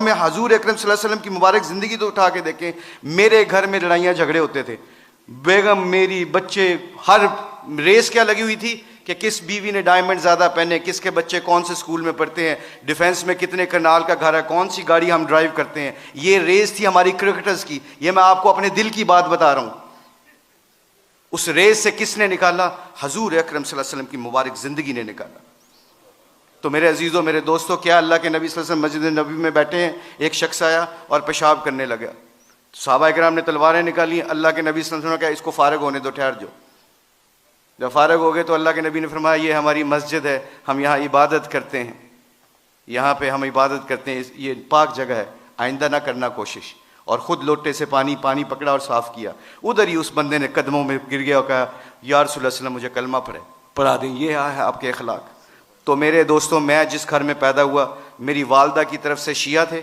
में हजूर अकरम सल्लल्लाहु अलैहि वसल्लम की मुबारक ज़िंदगी तो उठा के देखें। मेरे घर में लड़ाइयाँ झगड़े होते थे, बेगम मेरी बच्चे, हर रेस क्या लगी हुई थी कि किस बीवी ने डायमंड ज़्यादा पहने, किसके बच्चे कौन से स्कूल में पढ़ते हैं, डिफेंस में कितने करनाल का घर है, कौन सी गाड़ी हम ड्राइव करते हैं। ये रेस थी हमारी क्रिकेटर्स की। ये मैं आपको अपने दिल की बात बता रहा हूँ। उस रेस से किसने निकाला? हजूर अकरम सल्लल्लाहु अलैहि वसल्लम की मुबारक ज़िंदगी ने निकाला। तो मेरे अजीज़ों, मेरे दोस्तों, क्या अल्लाह के नबी सल्लल्लाहु अलैहि वसल्लम मस्जिद नबी में बैठे हैं, एक शख्स आया और पेशाब करने लगा। सहाबा किराम ने तलवारें निकाली। अल्लाह के नबी सल्लल्लाहु अलैहि वसल्लम ने कहा, इसको फारग होने दो, ठहर जाओ। जब फारग हो गए तो अल्लाह के नबी ने फरमाया, ये हमारी मस्जिद है, हम यहाँ इबादत करते हैं, यहाँ पे हम इबादत करते हैं, ये पाक जगह है, आइंदा ना करना कोशिश। और ख़ुद लोटे से पानी पकड़ा और साफ़ किया। उधर ही उस बंदे ने कदमों में गिर गया और कहा, या रसूल अल्लाह सल्लल्लाहु अलैहि वसल्लम मुझे कलमा पढ़ा दें। ये है आपके अखलाक। तो मेरे दोस्तों, मैं जिस घर में पैदा हुआ, मेरी वालदा की तरफ से शिया थे,